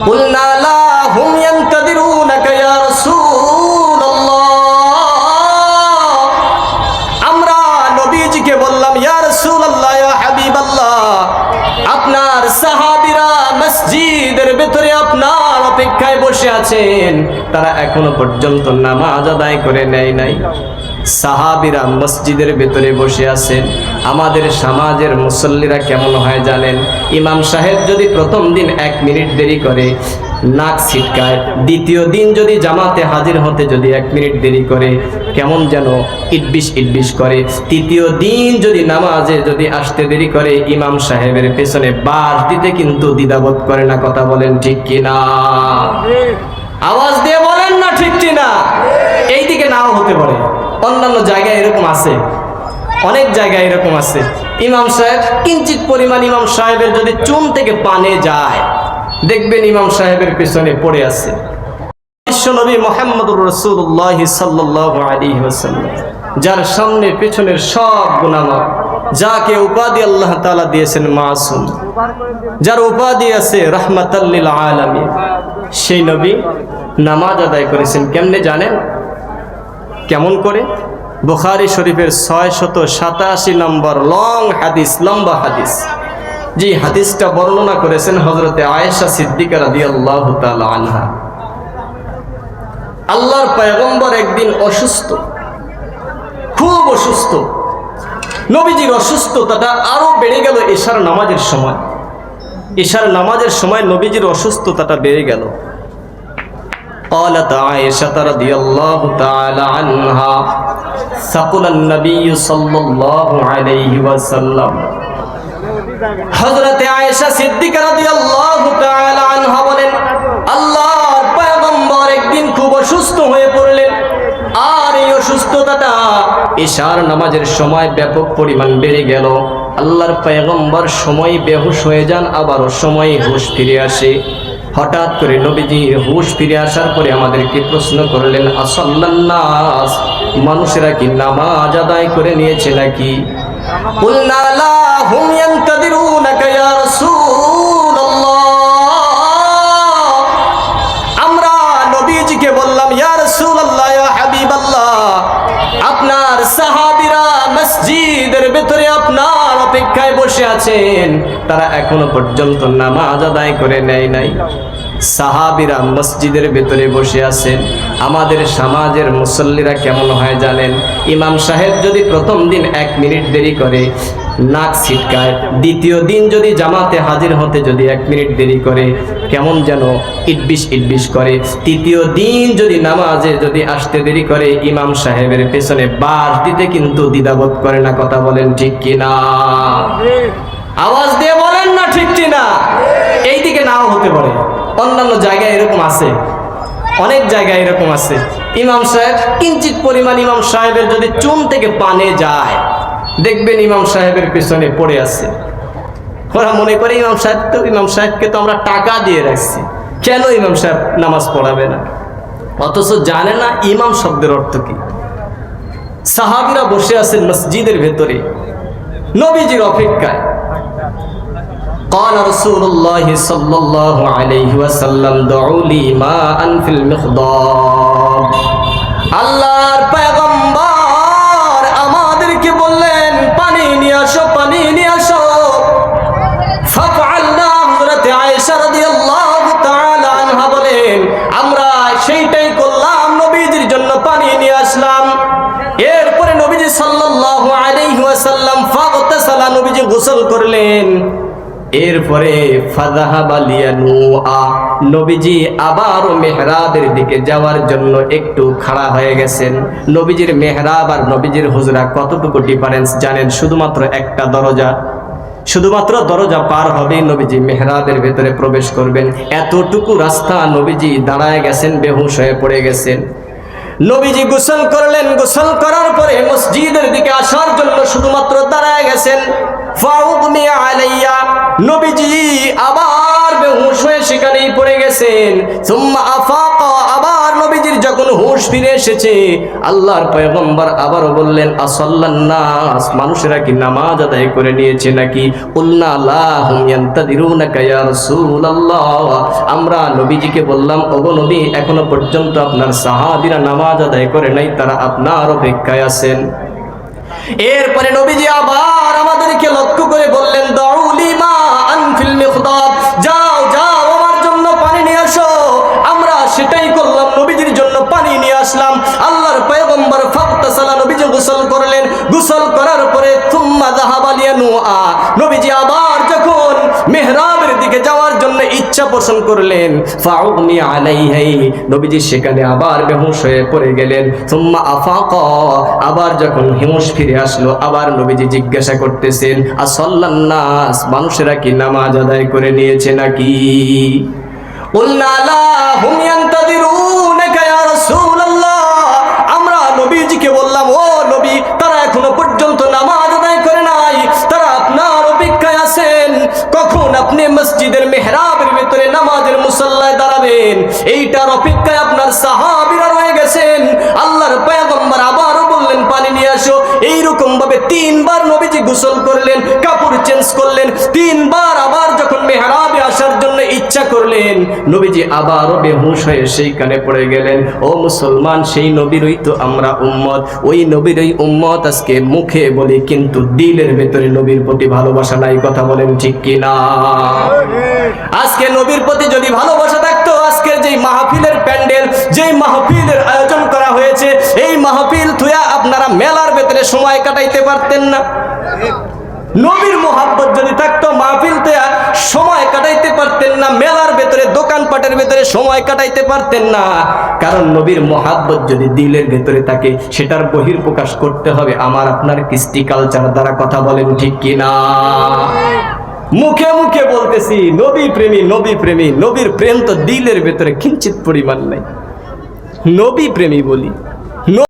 قلنا لا هم ينتظرونك يا رسول الله আমরা নবীজিকে বললাম ইয়া রাসূলুল্লাহ ইয়া হাবিবাল্লাহ আপনার সাহাবীরা মসজিদের ভিতরে আপনার অপেক্ষায় বসে আছেন তারা এখনো পর্যন্ত নামাজ আদায় করে নেয় নাই সাহাবীরা মসজিদের ভিতরে বসে আছেন আমাদের সমাজের মুসল্লিরা কেমন হয় জানেন ইমাম সাহেব যদি প্রথম দিন 1 মিনিট দেরি করে নাক ছিটকায় দ্বিতীয় দিন যদি জামাতে হাজির হতে যদি 1 মিনিট দেরি করে কেমন যেন ইটবিশ করে তৃতীয় দিন যদি নামাজে যদি আসতে দেরি করে ইমাম সাহেবের পেছনে বাস দিতে কিন্তু দ্বিধাবোধ করে না কথা বলেন ঠিক কিনা আওয়াজ দিয়ে বলেন না ঠিক কিনা এইদিকে নাও হতে পারে অন্যান্য জায়গায় এরকম আছে অনেক জায়গায় এরকম আছে ইমাম সাহেব কিঞ্চিত পরিমাণ ইমাম সাহেবের যদি চুন থেকে পানে যায় দেখবেন ইমাম সাহেবের পিছনে পড়ে আছে বিশ্বনবী মুহাম্মদুর রাসূলুল্লাহ সাল্লাল্লাহু আলাইহি ওয়াসাল্লাম যার সামনে পিছনের সব গুনাহ মাফ যাকে উপাধি আল্লাহ তাআলা দিয়েছেন মাসুম যার উপাধি আছে রাহমাতাল লিল আলামিন সেই নবী নামাজ আদায় করেছেন কেমনে জানেন কেমন করে বুখারী শরীফের 687 নম্বর লং হাদিস লম্বা হাদিস যে হাদিসটা বর্ণনা করেছেন হযরতে আয়েশা সিদ্দিকা রাদিয়াল্লাহু তাআলা আনহা আল্লাহর পয়গম্বর একদিন অসুস্থ খুব অসুস্থ নবীজির অসুস্থতাটা আরো বেড়ে গেল ইশার নামাজের সময় নবীজির অসুস্থতাটা বেড়ে গেল قالت عائشة رضي الله تعالى عنها ثقل النبي صلى الله عليه وسلم হযরতে আয়েশা সিদ্দিকা রাদিয়াল্লাহু তাআলা আনহা বলেন আল্লাহর পয়গম্বর একদিন খুব অসুস্থ হয়ে পড়লেন আর এই অসুস্থতাটা ইশার নামাজের সময় ব্যাপক পরিমাণ বেড়ে গেল আল্লাহর পয়গম্বর সময় বেহুশ হয়ে যান আবার সময় হুঁশ ফিরে আসে হঠাৎ করে নবীজির হুঁশ ফিরে আসার পরে আমাদেরকে প্রশ্ন করলেন আসাল্লান নাস মানুষেরা কি নামাজ আদায় করে নিয়েছে নাকি কুলনা লা হুম ইয়ানতাদিরুনাকা ইয়া রাসূলুল্লাহ আমরা নবীজিকে বললাম ইয়া রাসূলুল্লাহ ইয়া হাবিবাল্লাহ আপনার সাহাবীরা মসজিদের ভিতরে আপনার অপেক্ষায় বসে আছেন তারা এখনো পর্যন্ত নামাজ আদায় করে নেয় নাই সাহাবীরা মসজিদের ভিতরে বসে আছেন আমাদের সমাজের মুসল্লিরা কেমন হয় জানেন ইমাম সাহেব যদি প্রথম দিন 1 মিনিট দেরি করে নাক ছিটকায় দ্বিতীয় দিন যদি জামাতে হাজির হতে যদি 1 মিনিট দেরি করে কেমন যেন ইটবিশ করে তৃতীয় দিন যদি নামাজে যদি আসতে দেরি করে ইমাম সাহেবের পেছনে বাস দিতে কিন্তু দ্বিধাবোধ করে না কথা বলেন ঠিক কিনা আওয়াজ দিয়ে বলেন না ঠিক কিনা এইদিকে নাও হতে পারে অন্যান্য জায়গায় এরকম আছে অনেক জায়গায় এরকম আছে ইমাম সাহেব কিঞ্চিত পরিমাণ ইমাম সাহেবের যদি চুন থেকে পানে যায় দেখবেন ইমাম সাহেবের পিছনে পড়ে আছে ওরা মনে করে ইমাম সাহেবকে তো আমরা টাকা দিয়ে রাখছি কেন ইমাম সাহেব নামাজ পড়াবে না অথচ জানে না ইমাম শব্দের অর্থ কি সাহাবীরা বসে আছেন মসজিদের ভেতরে নবীজির অপেক্ষায় قال رسول الله صلى الله عليه وسلم دعوا لي ماء في المخضاب আল্লাহর পয়গম্বর আমাদেরকে বললেন পানি নিয়ে আসো ফাফআলনা হযরতে আয়েশা রাদিয়াল্লাহু তাআলা আনহা বলেন আমরা সেইটাই করলাম নবীজির জন্য পানি নিয়ে আসলাম এরপরে নবীজি সাল্লাল্লাহু আলাইহি ওয়াসাল্লাম ফাগতাসালা নবীজি গোসল করলেন এরপরে ফাযাহাবা লিয়ানুআ নবীজি আবার মেহরাবের দিকে যাওয়ার জন্য একটু খাড়া হয়ে গেছেন নবীজির মেহরাব আর নবীজির হুজরা কতটুকু ডিফারেন্স জানেন শুধুমাত্র একটা দরজা পার হবেই নবীজি মেহরাবের ভেতরে প্রবেশ করবেন এতটুকু রাস্তা নবীজি দাঁড়ায় গেছেন বেহুশ হয়ে পড়ে গেছেন নবীজি গোসল করলেন গোসল করার পরে মসজিদের দিকে আসার জন্য শুধুমাত্র দাঁড়ায় গেছেন ফাউগমি আলাইয়া নবীজি আবার বেহুশ হয়ে সেখানেই পড়ে গেছেন সুম্মা আফাকা আবার নবীজি নবীজির যখন হুঁশ ফিরে এসেছে, আল্লাহর পয়গম্বর আবারও বললেন, আসাল্লান নাস, মানুষেরা কি নামাজ আদায় করে নিয়েছে নাকি? কুলনা লা হুম ইয়ান্তাদিরুনাকা ইয়া রাসূলুল্লাহ, আমরা নবীজিকে বললাম, ওগো নবী, এখনো পর্যন্ত আপনার সাহাবীরা নামাজ আদায় করে নাই, তারা আপনার অপেক্ষায় আছেন। এরপরে নবীজি আবার আমাদেরকে লক্ষ্য করে বললেন, দাউলি মা আনফিল মিখদাব, যাও যাও আমার জন্য পানি নিয়ে আসো। আমরা সেটাই করলাম, নবীজির জন্য পানি নিয়ে আসলাম। আল্লাহর পয়গম্বর ফাগতাসালা, নবীজি গোসল করলেন। গোসল করার পরে তুম্মা যাহাবা লিয়ানুআ, নবীজি আবার যখন মিহরাবের দিকে যাওয়ার জন্য ইচ্ছা পোষণ করলেন, ফাউগমি আলাইহি, নবীজি সেখানে আবার বেহুশ হয়ে পড়ে গেলেন। তুম্মা আফাকা, আবার যখন হুঁশ ফিরে আসলো, আবার নবীজি জিজ্ঞাসা করতেছেন, আসাল্লান নাস, মানুষেরা কি নামাজ আদায় করে নিয়েছে নাকি? কুলনা লা হুম ইয়ান্তাদিরুনাকা ইয়া রাসূলুল্লাহ, আমরা নবীজিকে বললাম, ও নবী, তারা এখনো পর্যন্ত নামাজ আদায় করে নাই, তারা আপনার অপেক্ষায় আছেন। কখন আপনি মসজিদের মেহরাবের ভিতরে নামাজের মুসাল্লায় দাঁড়াবেন, এইটার অপেক্ষায় আপনার সাহাবীরা রয়ে গেছেন। আল্লাহর পয়গম্বর আবারও বললেন, পানি নিয়ে আসো। এইরকম ভাবে 3 বার নবীজি গোসল করলেন, কাপড় চেঞ্জ করলেন। 3 বার আবার যখন মেহরাবে আসার জন্য ইচ্ছা করলেন, নবীজি আবারও বেহুশ হয়ে সেইখানে পড়ে গেলেন। ও মুসলমান, সেই নবীরই তো আমরা উম্মত, ওই নবীরই উম্মত আজকে মুখে বলি, কিন্তু দিলের ভেতরে নবীর প্রতি ভালোবাসা নাই। কথা বলেন ঠিক কিনা? আজকে নবীর প্রতি যদি ভালোবাসা থাকতো, আজকের যেই মাহফিলের প্যান্ডেল, যেই মাহফিলের আয়োজন করা হয়েছে, এই মাহফিল থুয়া আপনারা মেলার ভেতরে সময় কাটাইতে পারতেন না। নবীর মোহাব্বত যদি থাকতো, মাহফিলতে সময় কাটাইতে পারতেন না, মেলার ভেতরে দোকানপাটের ভেতরে সময় কাটাইতে পারতেন না। কারণ নবীর মোহাব্বত যদি দিলের ভেতরে থাকে, সেটার বহির্প্রকাশ করতে হবে আমার আপনার কৃষ্টি কালচার দ্বারা। কথা বলেন ঠিক কিনা? মুখে মুখে বলতেছি নবী প্রেমী, নবী প্রেমী, নবীর প্রেম তো দিলের ভেতরে কিঞ্চিত পরিমাণ নাই। নবী প্রেমী বলি,